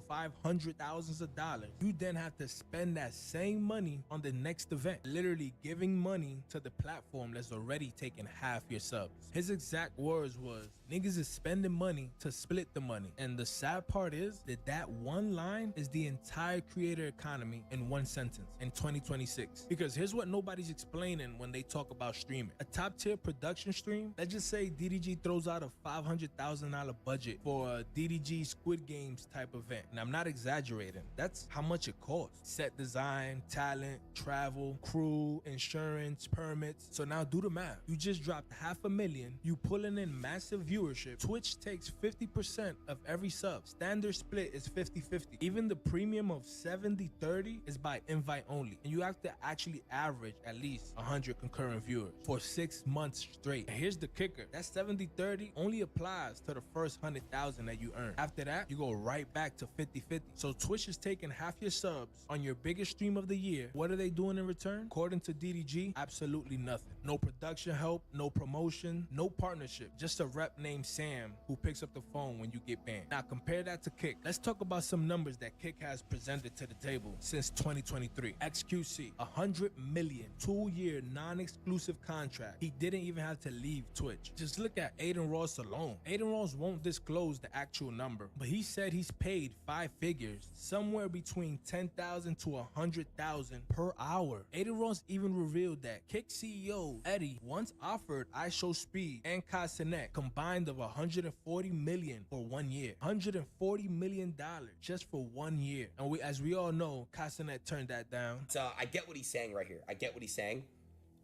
$500,000, you then have to spend that same money on the next event, literally giving money to the platform that's already taken half your subs. His exact words was, niggas is spending money to split the money. And the sad part is that that one line is the entire creator economy in one sentence in 2026. Because here's what nobody's explaining when they talk about streaming. A top tier production stream, let's just say DDG throws out a $500,000 budget for a DDG Squid Games type event. And I'm not exaggerating. That's how much it costs. Set design, talent, travel, crew, insurance, permits. So now do the math. You just dropped $500,000. You pulling in massive viewership. Twitch takes 50% of every sub. Standard split is 50-50. Even the premium of 70-30 is by invite only. And you have to actually average at least 100 concurrent viewers for 6 months straight. And here's the kicker. That 70-30 only applies to the first 100,000 that you earn. After that, you go right back to 50-50. So Twitch is taking half your subs on your biggest stream of the year. What are they doing in return? According to DDG, absolutely nothing. No production help, no promotion, no partnership. Just a rep named Sam who picks up the phone when you get banned. Now compare that to Kick. Let's talk about some numbers that Kick has presented to the table since 2023. XQC, $100 million, 2-year non-exclusive contract. He didn't even have to leave Twitch. Just look at Aiden Ross alone. Aiden Ross won't disclose the actual number, but he said he's paid 5 figures, somewhere between 10,000 to 100,000 per hour. Aiden Ross even revealed that Kick CEO Eddie once offered iShowSpeed and Casanet combined of $140 million for 1 year. $140 million just for 1 year. And as we all know, Casanet turned that down. So I get what he's saying right here. I get what he's saying.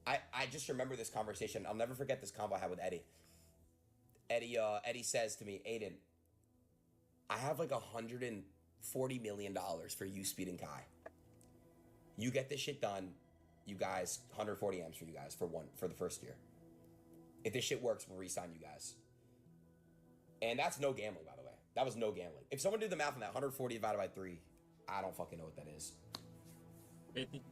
I just remember this conversation. I'll never forget this convo I had with Eddie. Eddie says to me, Aiden, I have like $140 million for you, Speed, and Kai. You get this shit done, you guys, 140 M's for you guys for the first year. If this shit works, we'll re-sign you guys. And that's no gambling, by the way. That was no gambling. If someone did the math on that, 140 divided by 3, I don't fucking know what that is. 50.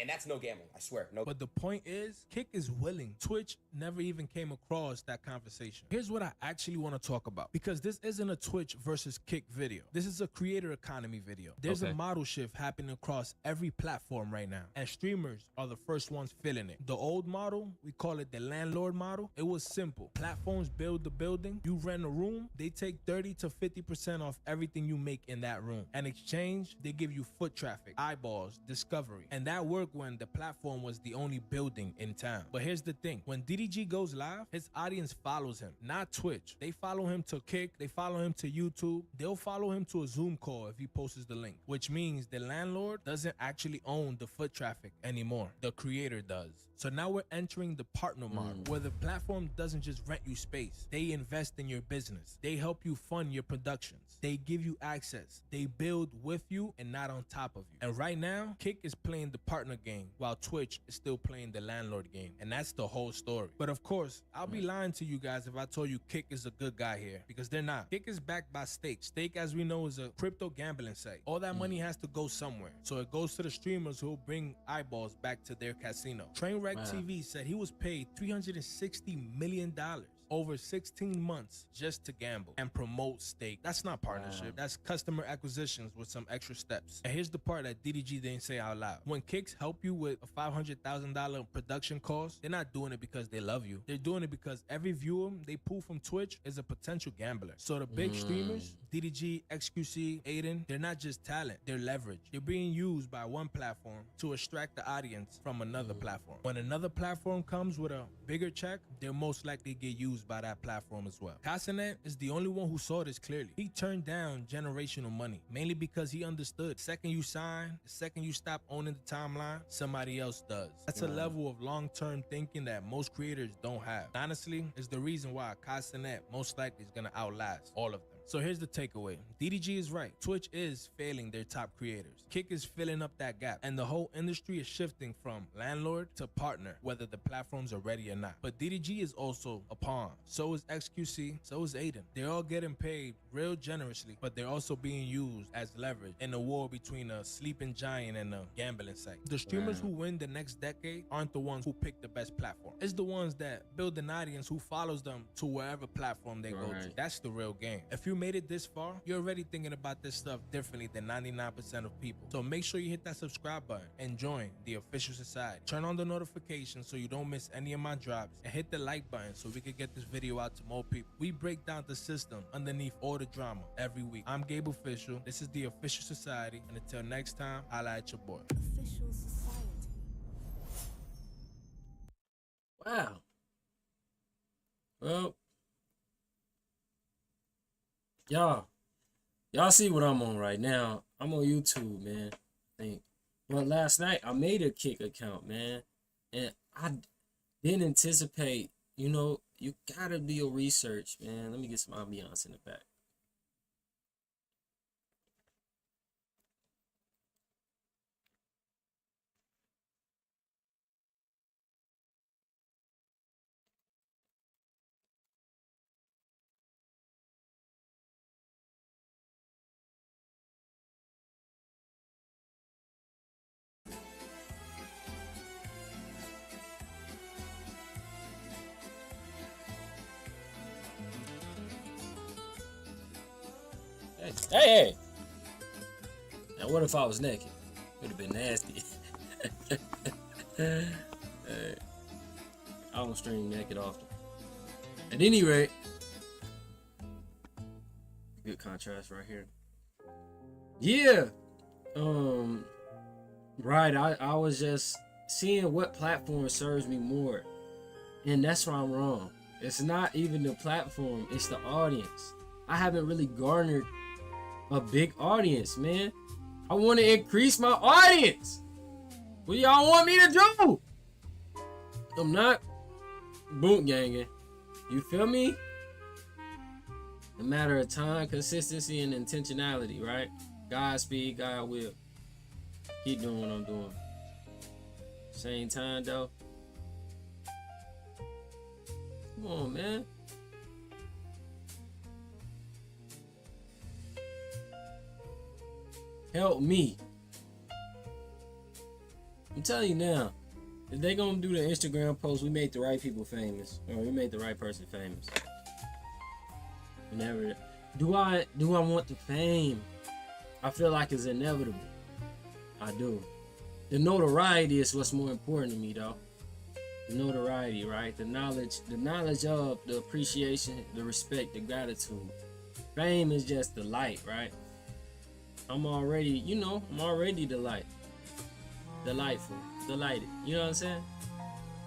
And that's no gambling, I swear. No. But the point is, Kick is willing. Twitch never even came across that conversation. Here's what I actually want to talk about, because this isn't a Twitch versus Kick video. This is a creator economy video. There's a model shift happening across every platform right now, and streamers are the first ones feeling it. The old model, we call it the landlord model. It was simple. Platforms build the building, you rent a room, they take 30 to 50% off everything you make in that room. In exchange, they give you foot traffic, eyeballs, discovery, and that worked when the platform was the only building in town. But here's the thing, when DDG goes live, his audience follows him, not Twitch. They follow him to Kick, they follow him to YouTube, they'll follow him to a Zoom call if he posts the link, which means the landlord doesn't actually own the foot traffic anymore. The creator does. So now we're entering the partner model, where the platform doesn't just rent you space, they invest in your business, they help you fund your productions, they give you access, they build with you and not on top of you. And right now, Kick is playing the partner game while Twitch is still playing the landlord game, and that's the whole story. But of course, I'll be lying to you guys if I told you Kick is a good guy here, because they're not. Kick is backed by Stake. Stake, as we know, is a crypto gambling site. All that money has to go somewhere, so it goes to the streamers who will bring eyeballs back to their casino. Trainwreck TV said he was paid $360 million over 16 months just to gamble and promote Stake. That's not partnership. That's customer acquisitions with some extra steps. And here's the part that DDG didn't say out loud. When Kicks help you with a $500,000 production cost, they're not doing it because they love you. They're doing it because every viewer they pull from Twitch is a potential gambler. So the big streamers, DDG, XQC, Aiden, they're not just talent, they're leverage. They're being used by one platform to extract the audience from another platform. When another platform comes with a bigger check, they'll most likely get used by that platform as well. Casanet is the only one who saw this clearly. He turned down generational money, mainly because he understood the second you sign, the second you stop owning the timeline, somebody else does. That's a level of long-term thinking that most creators don't have. Honestly, it's the reason why Casanet most likely is gonna outlast all of them. So here's the takeaway. DDG is right. Twitch is failing their top creators. Kick is filling up that gap. And the whole industry is shifting from landlord to partner, whether the platforms are ready or not. But DDG is also a pawn. So is XQC. So is Aiden. They're all getting paid real generously, but they're also being used as leverage in a war between a sleeping giant and a gambling site. The streamers who win the next decade aren't the ones who pick the best platform. It's the ones that build an audience who follows them to wherever platform they go to. That's the real game. If you made it this far, you're already thinking about this stuff differently than 99% of people. So make sure you hit that subscribe button and join the official society. Turn on the notifications so you don't miss any of my drops, and hit the like button so we can get this video out to more people. We break down the system underneath all the drama every week. I'm Gabe Official. This is the official society, and until next time, holla at your boy. Official society. Wow. Well, y'all see what I'm on right now. I'm on YouTube, man. I think. But last night I made a Kick account, man, and I didn't anticipate. You know, you gotta do your research, man. Let me get some ambiance in the back. Hey. Now what if I was naked? Would have been nasty. Hey, I don't stream naked often. At any rate, good contrast right here. Yeah. Right. I was just seeing what platform serves me more. And that's where I'm wrong. It's not even the platform, it's the audience. I haven't really garnered a big audience, man. I want to increase my audience. What y'all want me to do? I'm not boot ganging. You feel me? A matter of time, consistency, and intentionality, right? Godspeed, God will. Keep doing what I'm doing. Same time, though. Come on, man. Help me. I'm telling you now, if they gonna do the Instagram post, we made the right people famous, or we made the right person famous. Whenever, do I want the fame? I feel like it's inevitable. I do. The notoriety is what's more important to me, though. The notoriety, right? The knowledge of the appreciation, the respect, the gratitude. Fame is just the light, right? I'm already delightful, delighted. You know what I'm saying?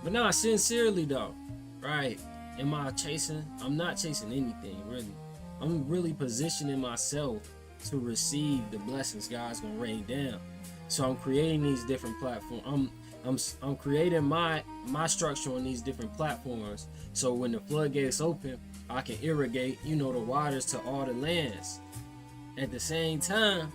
But nah, sincerely though, right? I'm not chasing anything, really. I'm really positioning myself to receive the blessings God's gonna rain down. So I'm creating these different platforms. I'm creating my structure on these different platforms. So when the floodgates open, I can irrigate, the waters to all the lands. At the same time,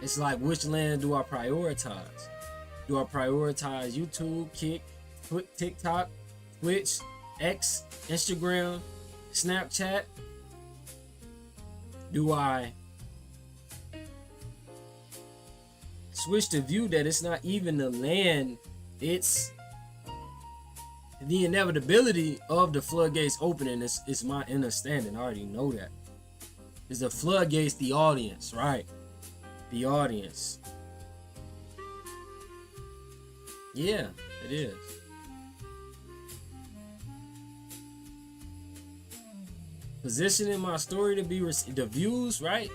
it's like, which land do I prioritize? Do I prioritize YouTube, Kick, TikTok, Twitch, X, Instagram, Snapchat? Do I switch the view that it's not even the land, it's the inevitability of the floodgates opening? Is my understanding. I already know that. Is the floodgates the audience, right? The audience. Yeah, it is. Positioning my story to be the views, right?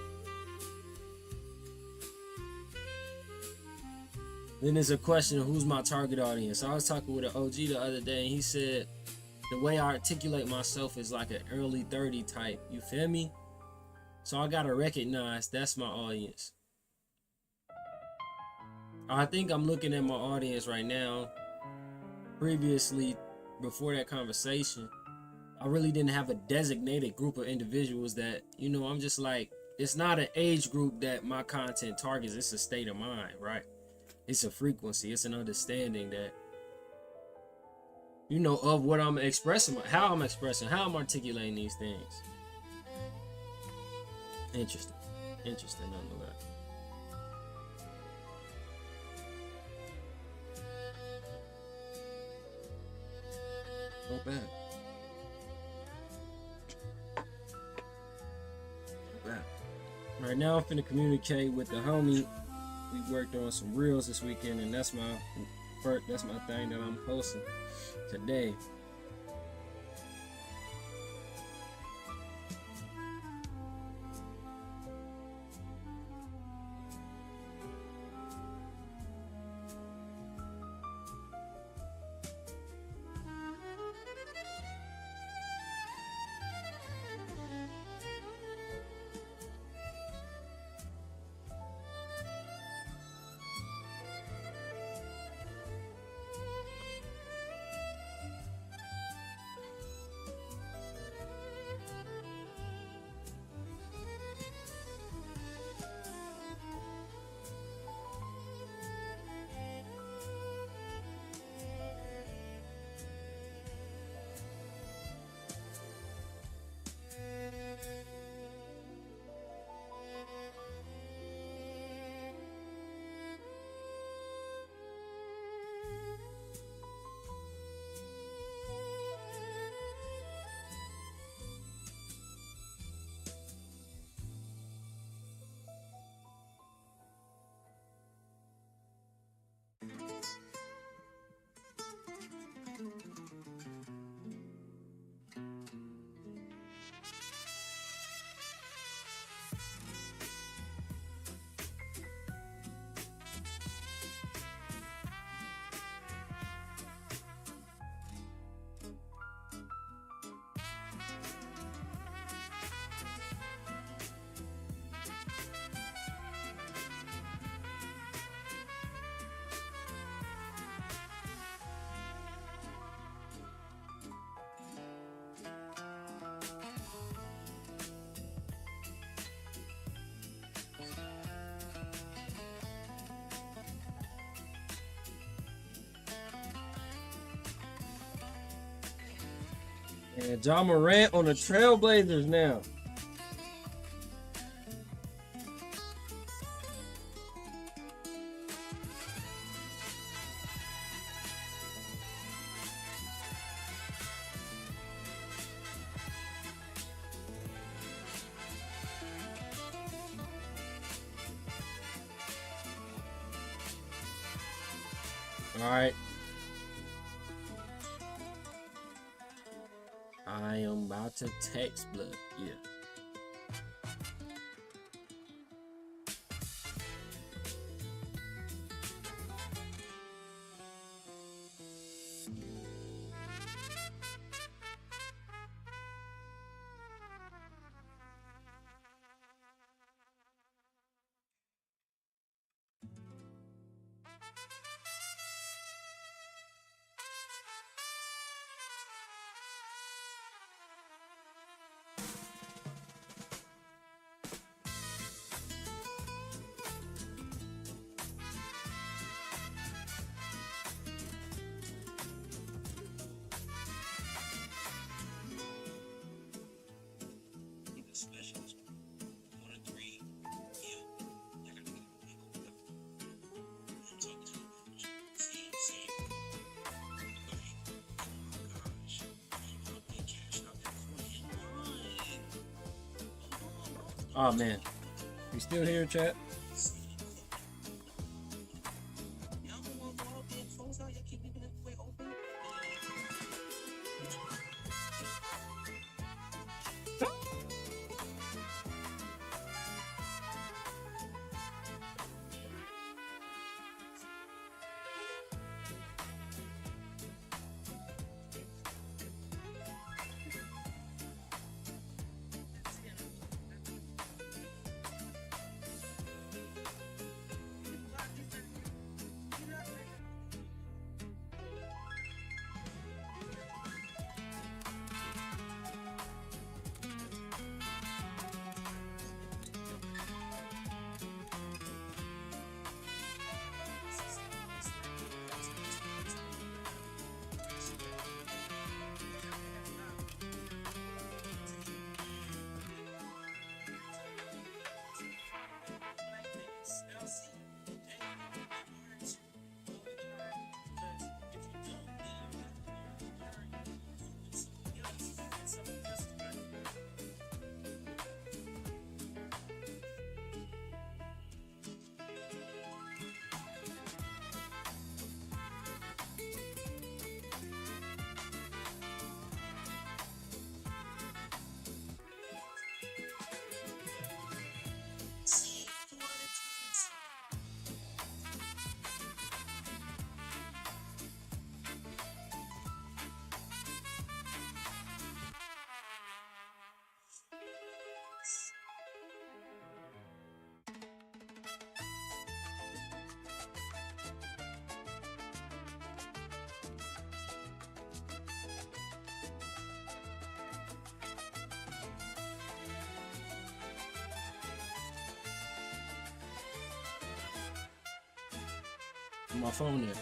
Then there's a question of who's my target audience. I was talking with an OG the other day, and he said the way I articulate myself is like an early 30 type. You feel me? So I gotta recognize that's my audience. I think I'm looking at my audience right now. Previously, before that conversation, I really didn't have a designated group of individuals that, I'm just like, it's not an age group that my content targets. It's a state of mind, right? It's a frequency. It's an understanding that, of what I'm expressing, how I'm expressing, how I'm articulating these things. Interesting nonetheless. Not bad. Right now, I'm finna communicate with the homie. We worked on some reels this weekend, and that's my thing that I'm posting today. And John Morant on the Trailblazers now. All right. I am about to text blood. Yeah. Oh man, you still here, chat? on my phone there.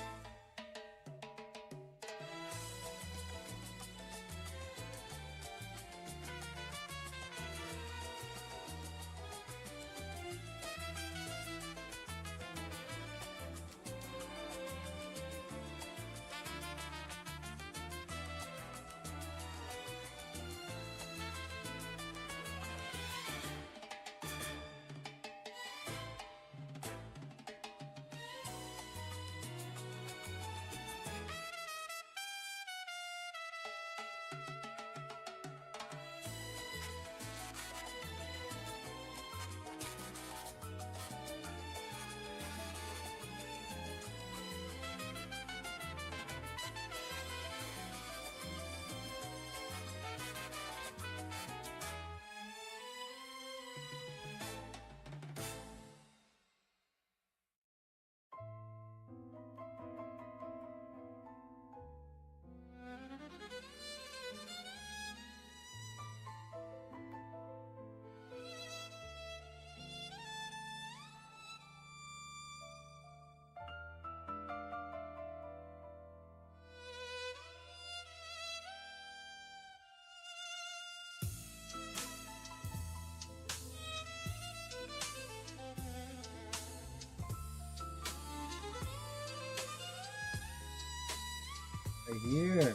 Right here.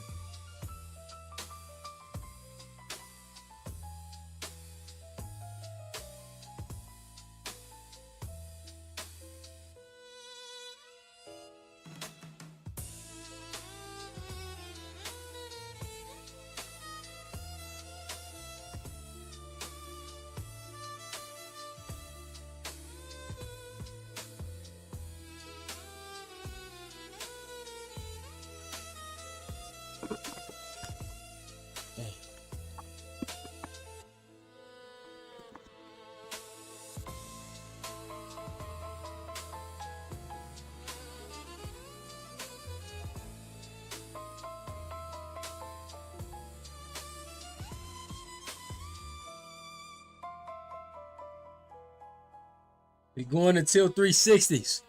We going until 360s.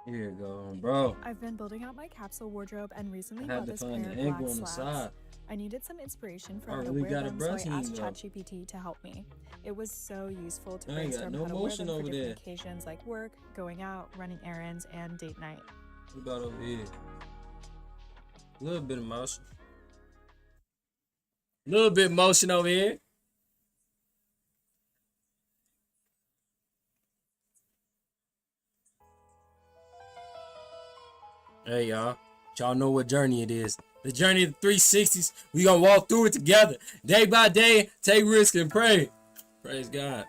Here you go, bro. I've been building out my capsule wardrobe and recently I had bought to this find pair the of angle black on the slacks. side. I needed some inspiration for I how to really wear got a them, so I brush in asked though. ChatGPT to help me. It was so useful to I ain't got brainstorm no how to wear motion them for over different there. occasions like work, going out, running errands, and date night. What about over here? A little bit of motion. A little bit of motion over here. Hey, y'all know what journey it is. The journey of the 360s. We gonna walk through it together. Day by day, take risk and pray. Praise God.